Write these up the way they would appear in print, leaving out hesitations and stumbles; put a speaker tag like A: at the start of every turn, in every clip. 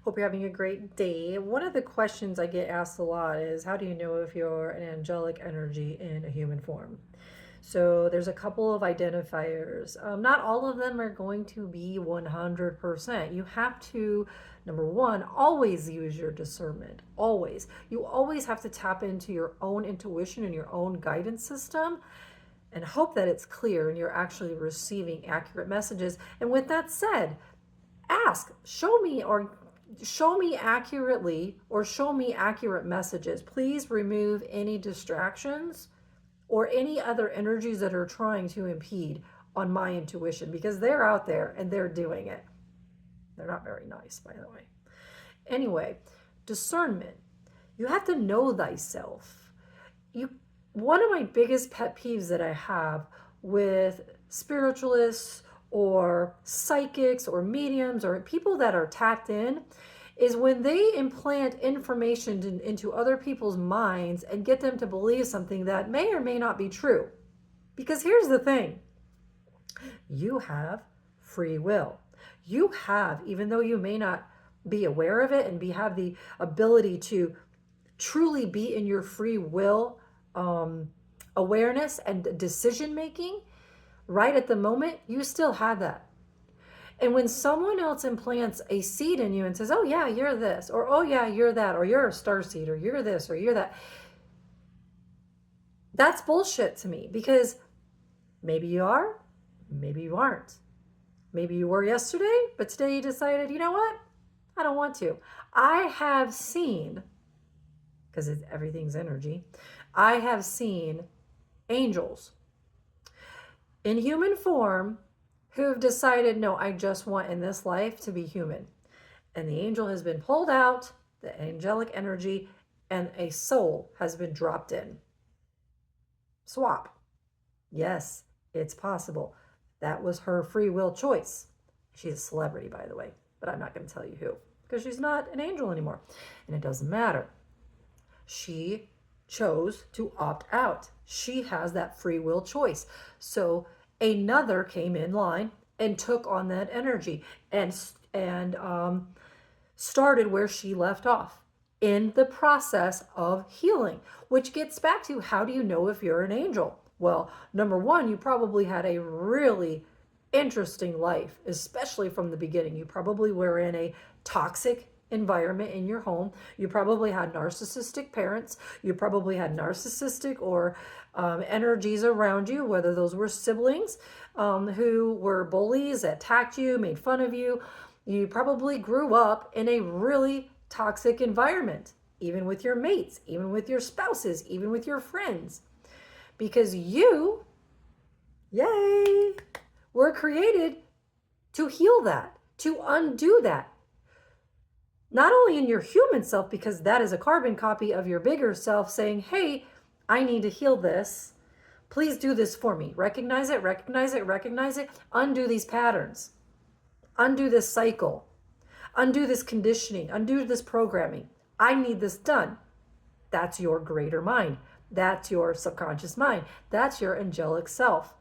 A: Hope you're having a great day. One of the questions I get asked a lot is how do you know if you're an angelic energy in a human form? So there's a couple of identifiers. Not all of them are going to be 100%. You have to, number one, always use your discernment. Always. You always have to tap into your own intuition and your own guidance system and hope that it's clear and you're actually receiving accurate messages. And with that said, ask, show me accurately or show me accurate messages. Please remove any distractions or any other energies that are trying to impede on my intuition, because they're out there and they're doing it. They're not very nice, by the way. Anyway, discernment. You have to know thyself. You One of my biggest pet peeves that I have with spiritualists or psychics or mediums or people that are tapped in is when they implant information into other people's minds and get them to believe something that may or may not be true. Because here's the thing, you have free will. You have, even though you may not be aware of it and have the ability to truly be in your free will awareness and decision making right at the moment, you still have that. And when someone else implants a seed in you and says, oh yeah, you're this, or oh yeah, you're that, or you're a star seed, or you're this, or you're that, that's bullshit to me, because maybe you are, maybe you aren't. Maybe you were yesterday, but today you decided, you know what? I don't want to. I have seen, because everything's energy, I have seen angels in human form who have decided, no, I just want in this life to be human. And the angel has been pulled out, the angelic energy, and a soul has been dropped in. Swap. Yes, it's possible. That was her free will choice. She's a celebrity, by the way, but I'm not going to tell you who, because she's not an angel anymore. And it doesn't matter. She chose to opt out. She has that free will choice. So another came in line and took on that energy and started where she left off in the process of healing, which gets back to, how do you know if you're an angel? Well, number one, you probably had a really interesting life, especially from the beginning. You probably were in a toxic environment in your home. You probably had narcissistic parents. You probably had narcissistic or energies around you, whether those were siblings who were bullies, attacked you, made fun of you. You probably grew up in a really toxic environment, even with your mates, even with your spouses, even with your friends, because you, yay, were created to heal that, to undo that. Not only in your human self, because that is a carbon copy of your bigger self saying, hey, I need to heal this. Please do this for me. Recognize it, recognize it, recognize it. Undo these patterns. Undo this cycle. Undo this conditioning. Undo this programming. I need this done. That's your greater mind. That's your subconscious mind. That's your angelic self.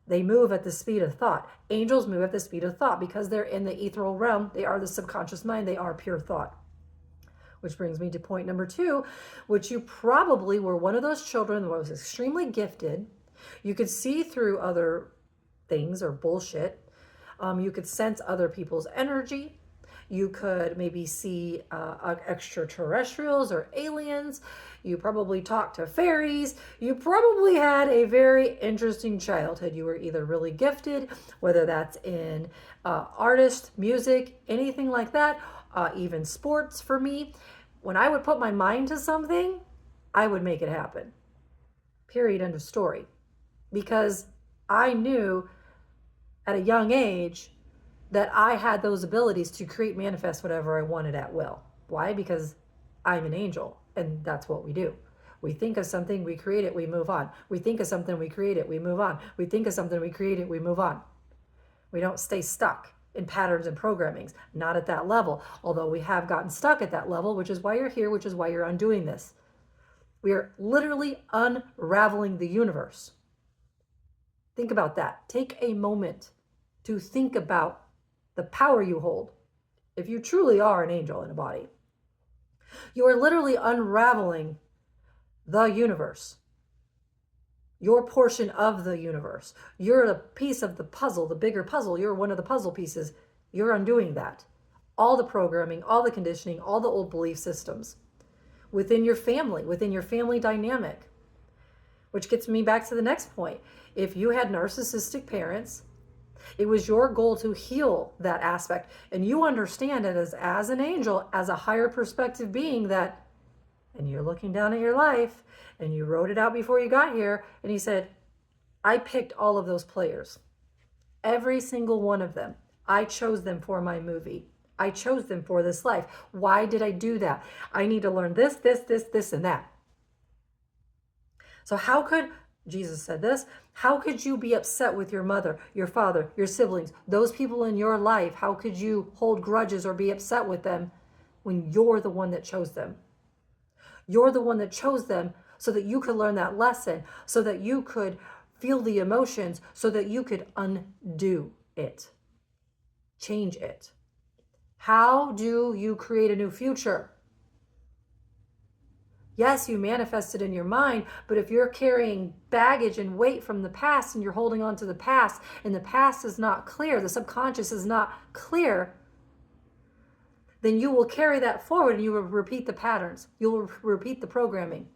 A: They move at the speed of thought. Angels move at the speed of thought because they're in the ethereal realm. They are the subconscious mind. They are pure thought. Which brings me to point number 2, which you probably were one of those children that was extremely gifted. You could see through other things or bullshit. You could sense other people's energy. You could maybe see extraterrestrials or aliens. You probably talked to fairies. You probably had a very interesting childhood. You were either really gifted, whether that's in artist, music, anything like that, even sports for me. When I would put my mind to something, I would make it happen. Period, end of story. Because I knew at a young age that I had those abilities to create, manifest whatever I wanted at will. Why? Because I'm an angel, and that's what we do. We think of something, we create it, we move on. We think of something, we create it, we move on. We think of something, we create it, we move on. We don't stay stuck in patterns and programmings, not at that level. Although we have gotten stuck at that level, which is why you're here, which is why you're undoing this. We are literally unraveling the universe. Think about that. Take a moment to think about the power you hold if you truly are an angel in a body. You are literally unraveling the universe, your portion of the universe. You're a piece of the puzzle, the bigger puzzle. You're one of the puzzle pieces. You're undoing that. All the programming, all the conditioning, all the old belief systems within your family dynamic. Which gets me back to the next point. If you had narcissistic parents, it was your goal to heal that aspect. And you understand it as an angel, as a higher perspective being that, and you're looking down at your life and you wrote it out before you got here. And he said, I picked all of those players, every single one of them. I chose them for my movie. I chose them for this life. Why did I do that? I need to learn this, and that. So how could, Jesus said this, how could you be upset with your mother, your father, your siblings, those people in your life? How could you hold grudges or be upset with them when you're the one that chose them? You're the one that chose them so that you could learn that lesson, so that you could feel the emotions, so that you could undo it, change it. How do you create a new future? Yes, you manifest it in your mind, but if you're carrying baggage and weight from the past and you're holding on to the past and the past is not clear, the subconscious is not clear, then you will carry that forward and you will repeat the patterns. You will repeat the programming.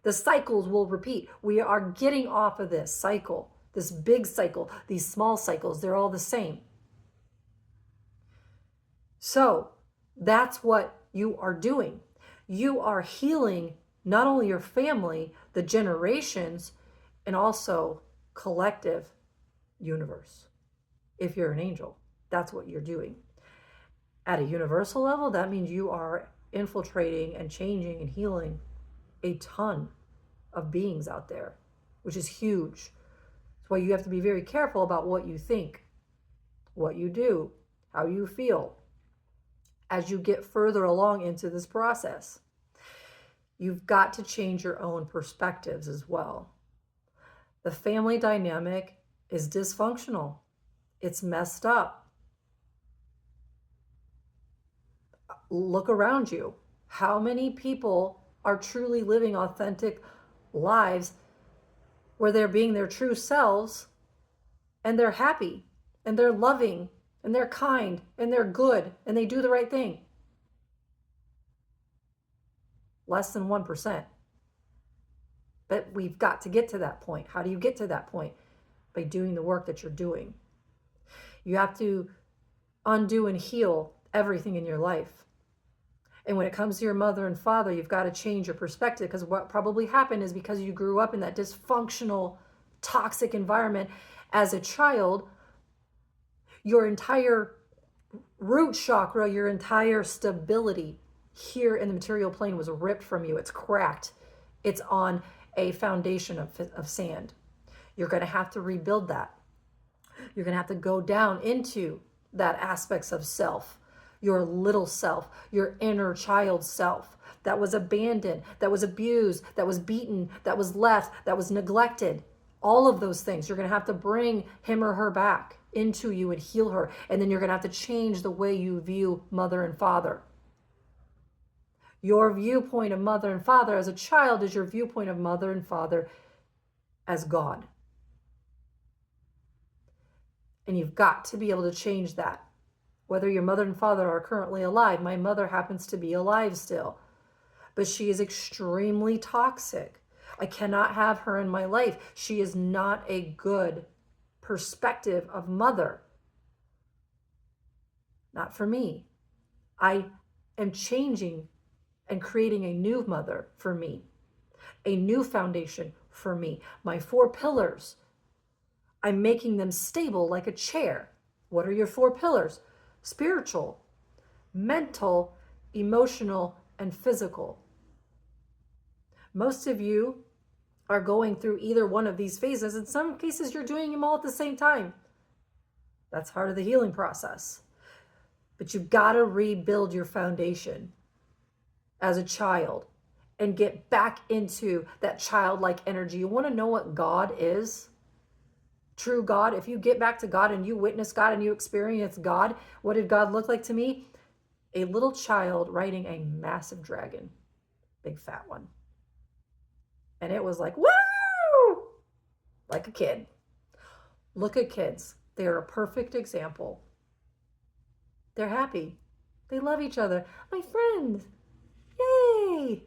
A: The cycles will repeat. We are getting off of this cycle, this big cycle, these small cycles, they're all the same. So that's what you are doing. You are healing not only your family, the generations, and also collective universe. If you're an angel, that's what you're doing. At a universal level, that means you are infiltrating and changing and healing a ton of beings out there, which is huge. That's why you have to be very careful about what you think, what you do, how you feel as you get further along into this process. You've got to change your own perspectives as well. The family dynamic is dysfunctional. It's messed up. Look around you. How many people are truly living authentic lives where they're being their true selves and they're happy and they're loving and they're kind and they're good and they do the right thing? Less than 1%. But we've got to get to that point. How do you get to that point? By doing the work that you're doing. You have to undo and heal everything in your life. And when it comes to your mother and father, you've got to change your perspective, because what probably happened is because you grew up in that dysfunctional, toxic environment as a child, your entire root chakra, your entire stability here in the material plane was ripped from you. It's cracked. It's on a foundation of sand. You're going to have to rebuild that. You're going to have to go down into that aspects of self, your little self, your inner child self that was abandoned, that was abused, that was beaten, that was left, that was neglected. All of those things. You're going to have to bring him or her back into you and heal her. And then you're going to have to change the way you view mother and father. Your viewpoint of mother and father as a child is your viewpoint of mother and father as God. And you've got to be able to change that. Whether your mother and father are currently alive, my mother happens to be alive still, but she is extremely toxic. I cannot have her in my life. She is not a good perspective of mother. Not for me. I am changing and creating a new mother for me, a new foundation for me. My 4 pillars, I'm making them stable like a chair. What are your 4 pillars? Spiritual, mental, emotional, and physical. Most of you are going through either one of these phases. In some cases, you're doing them all at the same time. That's part of the healing process. But you've got to rebuild your foundation as a child and get back into that childlike energy. You want to know what God is? True God. If you get back to God and you witness God and you experience God, what did God look like to me? a little child riding a massive dragon, big fat one. And it was like, woo! Like a kid. Look at kids. They are a perfect example. They're happy. They love each other. My friend. Yay!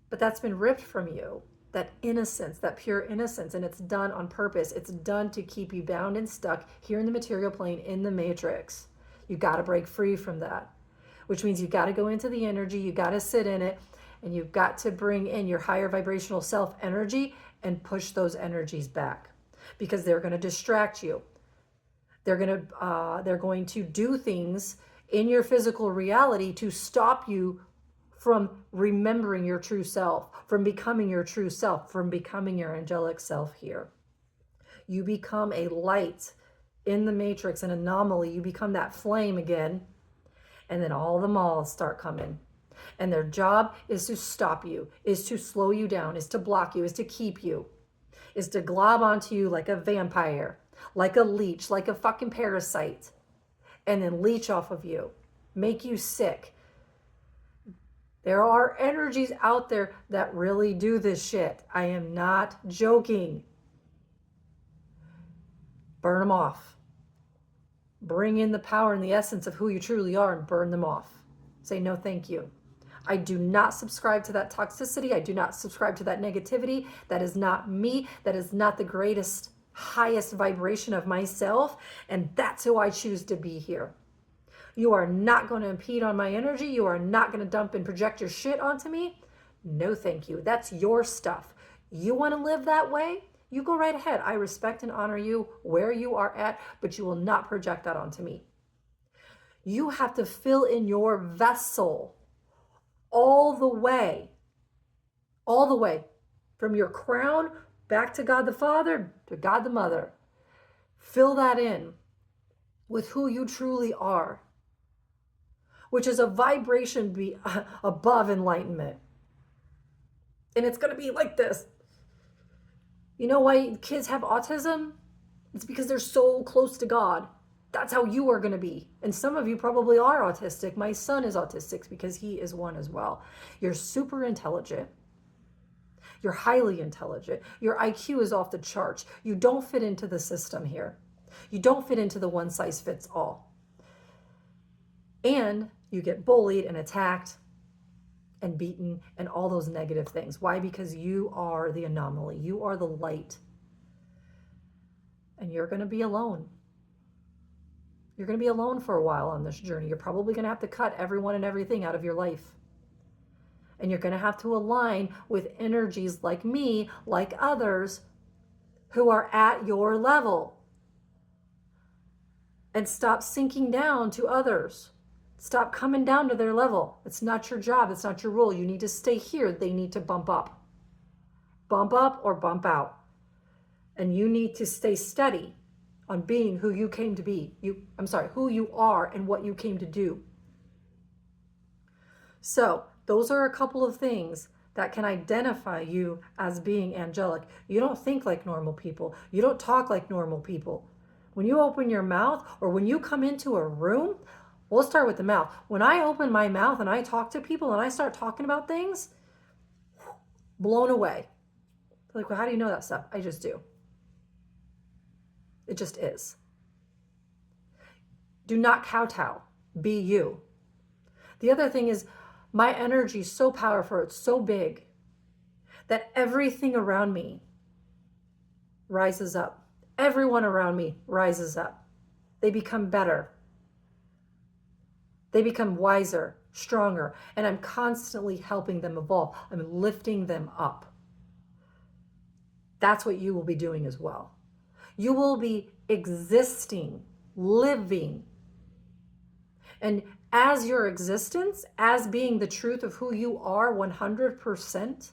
A: But that's been ripped from you. That innocence, that pure innocence, and it's done on purpose. It's done to keep you bound and stuck here in the material plane, in the matrix. You got to break free from that, which means you got to go into the energy, you got to sit in it, and you've got to bring in your higher vibrational self energy and push those energies back, because they're going to distract you. They're going to do things in your physical reality to stop you from remembering your true self, from becoming your true self, from becoming your angelic self here. You become a light in the matrix, an anomaly. You become that flame again, and then all the moths start coming. And their job is to stop you, is to slow you down, is to block you, is to keep you, is to glob onto you like a vampire, like a leech, like a fucking parasite, and then leech off of you, make you sick. There are energies out there that really do this shit. I am not joking. Burn them off. Bring in the power and the essence of who you truly are and burn them off. Say no, thank you. I do not subscribe to that toxicity. I do not subscribe to that negativity. That is not me. That is not the greatest, highest vibration of myself. And that's who I choose to be here. You are not going to impede on my energy. You are not going to dump and project your shit onto me. No, thank you. That's your stuff. You want to live that way? You go right ahead. I respect and honor you where you are at, but you will not project that onto me. You have to fill in your vessel all the way from your crown back to God the Father, to God the Mother. Fill that in with who you truly are, which is a vibration above enlightenment. And it's going to be like this. You know why kids have autism? It's because they're so close to God. That's how you are going to be. And some of you probably are autistic. My son is autistic because he is one as well. You're super intelligent. You're highly intelligent. Your IQ is off the charts. You don't fit into the system here. You don't fit into the one size fits all. And you get bullied and attacked and beaten and all those negative things. Why? Because you are the anomaly. You are the light. And you're going to be alone. You're going to be alone for a while on this journey. You're probably going to have to cut everyone and everything out of your life. And you're going to have to align with energies like me, like others who are at your level. And stop sinking down to others. Stop coming down to their level. It's not your job. It's not your role. You need to stay here. They need to bump up. Bump up or bump out. And you need to stay steady on being who you came to be. Who you are and what you came to do. So those are a couple of things that can identify you as being angelic. You don't think like normal people. You don't talk like normal people. When you open your mouth or when you come into a room, we'll start with the mouth. When I open my mouth and I talk to people and I start talking about things, blown away. Like, well, how do you know that stuff? I just do. It just is. Do not kowtow. Be you. The other thing is, my energy is so powerful, it's so big, that everything around me rises up. Everyone around me rises up. They become better. They become wiser, stronger, and I'm constantly helping them evolve. I'm lifting them up. That's what you will be doing as well. You will be existing, living. And as your existence, as being the truth of who you are 100%,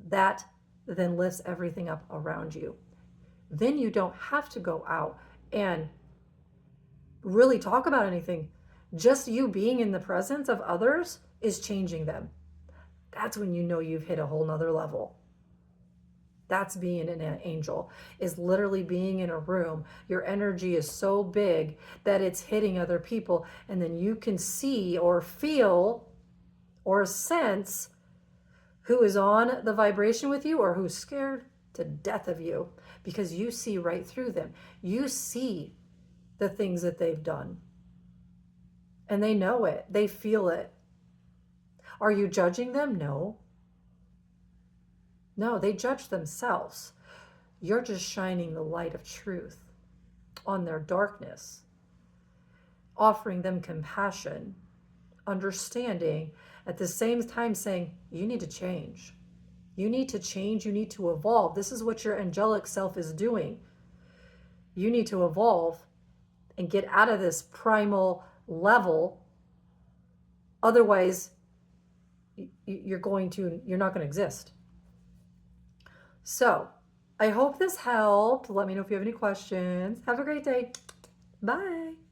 A: that then lifts everything up around you. Then you don't have to go out and really talk about anything. Just you being in the presence of others is changing them. That's when you know you've hit a whole nother level. That's being an angel, is literally being in a room. Your energy is so big that it's hitting other people. And then you can see or feel or sense who is on the vibration with you or who's scared to death of you, because you see right through them. You see the things that they've done. And they know it. They feel it. Are you judging them? No. No, they judge themselves. You're just shining the light of truth on their darkness, offering them compassion, understanding, at the same time saying, you need to change. You need to change. You need to evolve. This is what your angelic self is doing. You need to evolve and get out of this primal level. Otherwise, you're not going to exist. So I hope this helped. Let me know if you have any questions. Have a great day. Bye.